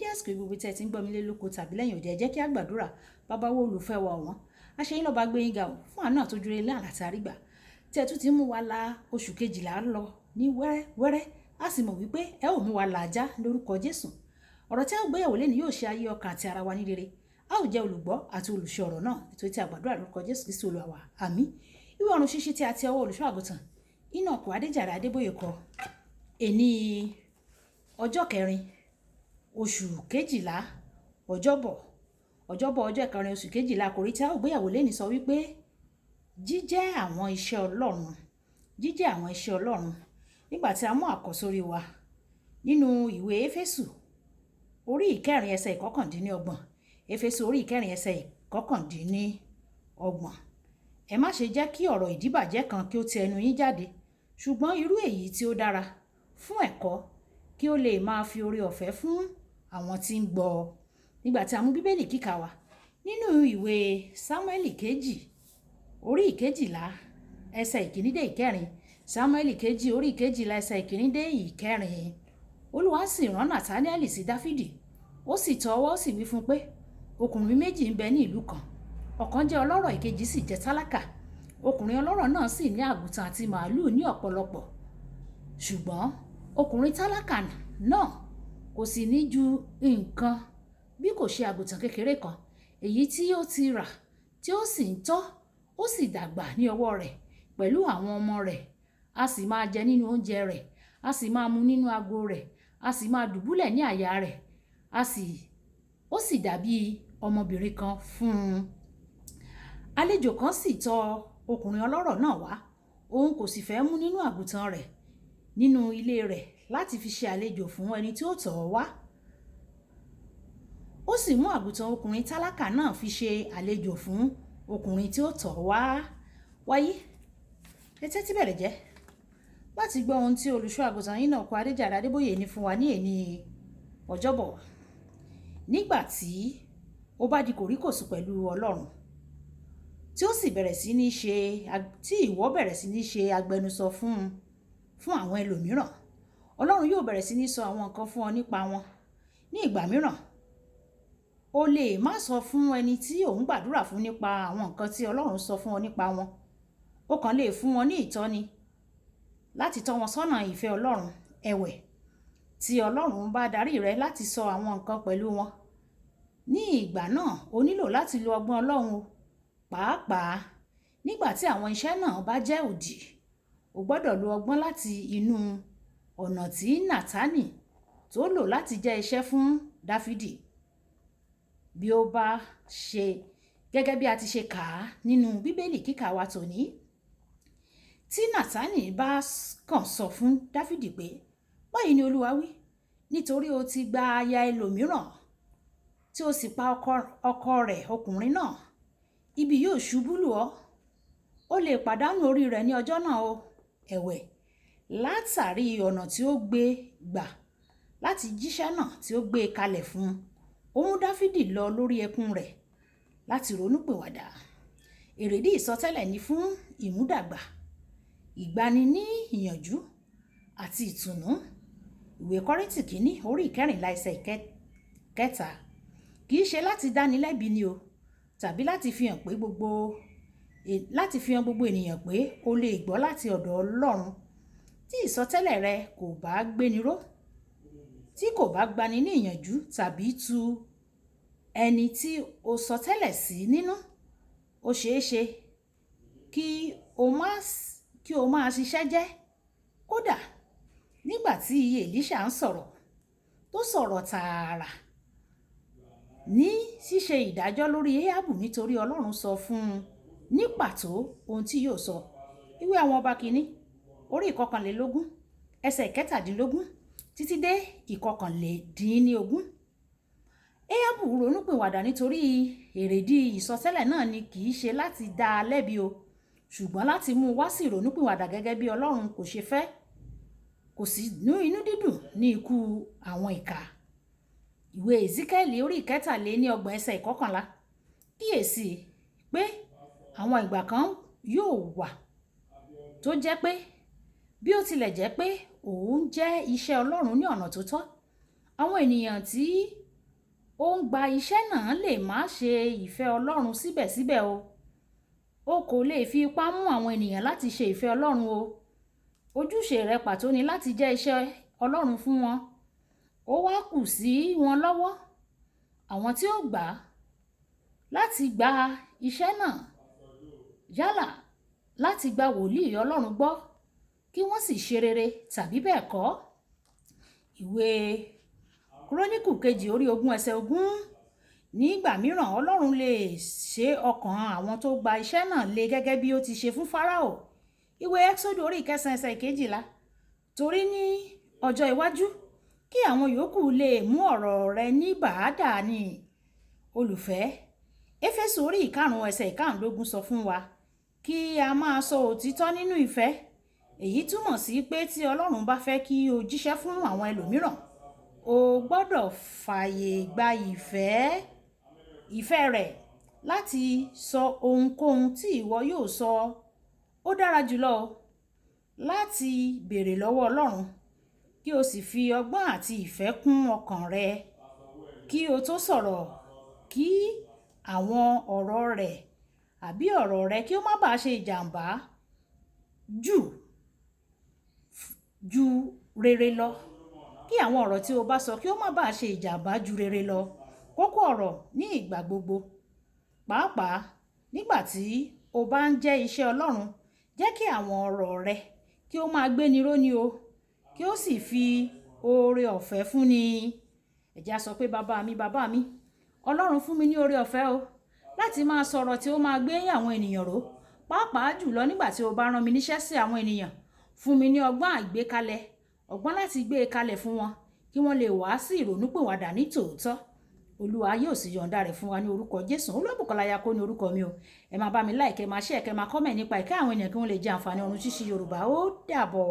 Ní àsìkò gbogbo tí ẹ ti ń gbọ́ mi lé lóko tàbí lẹ́yìn òde, ẹ jẹ́ kí a gbàdúrà. Bàbá wo olùfẹ́ wa ọ̀wọ́n, a ṣe yín lọ́ba gbé yín ga o fún àánú àtọ́júre ilé àlàtà àrígbà tí ẹ tún ti mú wa la oṣù kejìlá lọ ní wẹ́rẹ́wẹ́rẹ́. A sì mọ̀ wípé ẹ ò mú wa làjá lórúkọ Jésù. Ọ̀rọ̀ tí a gbéyàwó lé ní yóò ṣe ayé ọkàn àti ara wa ní rere. A ò jẹ́ olùgbọ́ àti olùṣọ́ ọ̀rọ̀ náà nítorí tí a gbàdúrà lórúkọ Jésù Kristi Olúwa wa. Àmín. Ìwé ọ̀run ṣíṣí tí a ti ọwọ́ olùṣọ́ àgùntàn Enoch Adéjàre Adébóyè kọ èní ọjọ́ kẹrin oṣù kejìlá ọjọ́bọ̀ ọjọ́ kẹrin oṣù kejìlá. Àkòrí tí a ó gbéyàwó lẹ́ni sọ wípé jíjẹ́ àwọn iṣẹ́ Ọlọ́run. Jíjẹ́ àwọn iṣẹ́ Ọlọ́run. Nígbà tí a mú àkọ́sórí wa nínú ìwé Éfésù orí ìkẹrin ẹsẹ̀ ìkọkàndínlọ́gbọ̀n. Éfésù orí ìkẹrin ẹsẹ̀ ìkọkàndínlọ́gbọ̀n. Ẹ má ṣe jẹ́ kí ọ̀rọ̀ ìdíbàjẹ́ kan kí ó ti ẹnu yín jáde, ṣùgbọ́n irú èyí tí ó dára fún ẹ̀kọ́ kí ó lè máa fi oore ọ̀fẹ́ fún àwọn tí ń gbọ́. Nígbà tí a mú bíbélì kíkà wa nínú ìwé Sámúẹ́lì kejì orí ìkejìlá ẹsẹ̀ ìkíní dé ìkẹrin. Sámúẹ́lì kejì orí ìkejìlá ẹsẹ̀ ìkíní dé ìkẹrin. Olúwa sì rán Nàtáníẹ́lì sí Dáfídì, ó sì tọ̀ ọ́ wá, ó sì wí fún pé ọkùnrin méjì ń bẹ ní ìlú kan, ọ̀kan jẹ́ ọlọ́rọ̀ ìkejì sì jẹ́ tálákà. Ọkùnrin ọlọ́rọ̀ náà sì ní àgùntàn àti màálù ní ọ̀pọ̀lọpọ̀, ṣùgbọ́n ọkùnrin tálákà náà kò sì ní ju nǹkan bí kò ṣe àgùntàn kékeré kan, èyí tí ó ti rà, tí ó sì ń tọ́, ó sì dàgbà ní ọwọ́ rẹ̀ pẹ̀lú àwọn ọmọ rẹ̀. A sì máa jẹ nínú oúnjẹ rẹ̀, a sì máa mu nínú ago rẹ̀, a sì máa dùbúlẹ̀ ní àyà rẹ̀, ó sì dàbí ọmọbìnrin kan fún un. Àlejò kan sì tọ̀ ọkùnrin ọlọ́rọ̀ náà wá, òun kò sì fẹ́ mú nínú àgùntàn rẹ̀ nínú ilé rẹ̀ láti fi ṣe àlejò fún ẹni tí ó tọ̀ ọ́ wá. Ó sì mú àgùntàn ọkùnrin tálákà náà fi ṣe àlejò fún ọkùnrin tí ó tọ̀ ọ́ wá. Wáyé, ẹ tẹ́tí bẹ̀rẹ̀ jẹ́ láti gbọ́ ohun tí olùṣọ́ àgùntàn Enoch Adéjàre Adébóyè ní fún wa ní èní ọjọ́bọ̀. Nígbà tí ó bá di kòríkòsùn pẹ̀lú Ọlọ́run, tí ó sì bẹ̀rẹ̀ sí ní ṣe, tí ìwọ bẹ̀rẹ̀ sí ní ṣe agbẹnusọ fún àwọn ẹlòmíràn, Ọlọ́run yóò bẹ̀rẹ̀ sí ní sọ àwọn nǹkan fún ọ nípa wọn. Ní ìgbà mìíràn, o lè má sọ fún ẹni tí ò ń gbàdúrà fún nípa àwọn nǹkan tí Ọlọ́run sọ fún ọ nípa wọn. O kàn lè fún wọn ní ìtọ́ni láti tọ́ wọn sọ́nà ìfẹ́ Ọlọ́run. Ẹ̀wẹ̀, tí Ọlọ́run bá darí rẹ láti sọ àwọn nǹkan pẹ̀lú wọn, ní ìgbà náà o nílò láti lo ọgbọ́n Ọlọ́run. Pàápàá nígbà tí àwọn iṣẹ́ náà bá jẹ́ òdì, o gbọ́dọ̀ lo ọgbọ́n láti inú ọ̀nà tí Nátánì tó lò láti jẹ́ iṣẹ́ fún Dáfídì. Bí ó bá ṣe gẹ́gẹ́ bí a ti ṣe kà á nínú bíbélì kíkà wa tòní, tí Nátánì bá kàn sọ fún Dáfídì pé báyìí ni Olúwa wí, nítorí o ti gba aya ẹlòmíràn tí o sì pa ọkọ rẹ̀ ọkùnrin náà, ibi yóò ṣubú lù ọ́, o lè pàdánù orí rẹ̀ ní ọjọ́ náà o. Ẹ̀wẹ̀, látàrí ọ̀nà tí ó gbé gbà láti jíṣẹ́ náà tí ó gbé kalẹ̀ fún un, ó mú Dáfídì lọ lórí ẹkún rẹ̀ láti ronúpìwàdà. Èrèdí ìsọtẹ́lẹ̀ ni fún ìmúdàgbà, ìgbani ní ìyànjú àti ìtùnú. Ìwé Kọ́ríńtì kìíní orí ìkẹrìnlá ẹsẹ̀ ìkẹta. Kì í ṣe láti dáni lẹ́bi ni o, tàbí láti fi hàn gbogbo ènìyàn pé o lè gbọ́ láti ọ̀dọ̀ Ọlọ́run. Tí ìsọtẹ́lẹ̀ rẹ kò bá gbéni ró, tí kò bá gbani ní ìyànjú tàbí tu ẹni tí o sọtẹ́lẹ̀ sí nínú, ó ṣeé ṣe kí o máa ṣiṣẹ́ jẹ́. Kódà nígbà tí Èlíṣà ń sọ̀rọ̀, tó sọ̀rọ̀ tààrà ní ṣíṣe ìdájọ́ lórí Éhábù nítorí Ọlọ́run sọ fún un ní pàtó ohun tí yóò sọ. Ìwé àwọn ọba kìíní orí ìkọkànlélógún ẹsẹ̀ ìkẹtàdínlógún títí dé ìkọkànlédínlógún. Éhábù ronúpìwàdà nítorí èrèdí ìsọtẹ́lẹ̀ náà ni kì í ṣe láti dá a lẹ́bi o, ṣùgbọ́n láti mú wá sí ìrònúpìwàdà gẹ́gẹ́ bí Ọlọ́run kò ṣe fẹ́. Kò sí inú dídùn ní ikú àwọn ìkà. Ìwé Èzíkẹ́lì orí ìkẹtàléníọgbọ̀n ẹsẹ̀ ìkọkànlá. Kíyèsí pé àwọn ìgbà kan yóò wà tó jẹ́ pé bí ó tilẹ̀ jẹ́ pé òun jẹ́ iṣẹ́ Ọlọ́run ní ọ̀nà tó tọ́, àwọn ènìyàn tí ó ń gba iṣẹ́ náà lè má ṣe ìfẹ́ Ọlọ́run síbẹ̀síbẹ̀ o kò lè fi ipá mú àwọn ènìyàn láti ṣe ìfẹ́ Ọlọ́run o. Ojúṣe rẹ pàtó ni láti jẹ́ iṣẹ́ Ọlọ́run fún wọn. Ó wá kù sí wọn lọ́wọ́, àwọn tí ó gbà láti gba iṣẹ́ náà, yálà láti gba wòlíì Ọlọ́run gbọ́ kí wọ́n sì ṣe rere tàbí bẹ́ẹ̀ kọ́. Ìwé Kíróníkù kejì orí 20 nígbà mìíràn Ọlọ́run lè ṣe ọkàn àwọn tó gba iṣẹ́ náà le gẹ́gẹ́ bí ó ti ṣe fún Fáráò. Ìwé Ẹ́kísódù orí 9 torí ní ọjọ́ iwájú kí àwọn yòókù lè mú ọ̀rọ̀ rẹ ní bàádà ni. Olùfẹ́, Éfésù orí 5 sọ fún wa kí a máa sọ òtítọ́ nínú ìfẹ́. Èyí túmọ̀ sí pé tí Ọlọ́run bá fẹ́ kí o jíṣẹ́ fún àwọn ẹlòmíràn, o gbọ́dọ̀ fààyè gba ìfẹ́ rẹ̀ láti sọ ohunkóhun tí ìwọ yóò sọ. Ó dára jùlọ láti béèrè lọ́wọ́ Ọlọ́run kí o sì fi ọgbọ́n àti ìfẹ́ kún ọkàn rẹ kí o tó sọ̀rọ̀, kí àwọn ọ̀rọ̀ rẹ̀ àbí ọ̀rọ̀ rẹ kí ó má bàa ṣe ìjàmbá ju rere lọ. Kí àwọn ọ̀rọ̀ tí o bá sọ kí ó má bàa ṣe ìjàmbá ju rere lọ. Kókó ọ̀rọ̀ ní ìgbà gbogbo, pàápàá nígbà tí o bá ń jẹ́ iṣẹ́ Ọlọ́run, jẹ́ kí àwọn ọ̀rọ̀ rẹ kí ó máa gbéni ró ni o, kí ó sì fi oore ọ̀fẹ́ fún ni. Ẹ jẹ́ á sọ pé bàbá mi, Ọlọ́run fún mi ní oore ọ̀fẹ́ o láti máa sọ̀rọ̀ tí ó máa gbé àwọn ènìyàn ró, pàápàá jùlọ nígbà tí o bá rán mi níṣẹ́ sí àwọn ènìyàn. Fún mi ní ọgbọ́n àgbékalẹ̀, ọgbọ́n láti gbé e kalẹ̀ fún wọn kí wọ́n lè wá sí ìrònúpìwàdà ní tòótọ́. Olúwa yóò sì yọ̀ǹda rẹ̀ fún wa ní orúkọ Jésù. Olúwabùkọ́lá Ayako ní orúkọ mi o. Ẹ máa bá mi like, ẹ máa share, ẹ máa comment nípa ìkẹ́ àwọn ènìyàn kí wọ́n lè jẹ àǹfààní ọ̀run ṣíṣí Yorùbá. Ó dàbọ̀.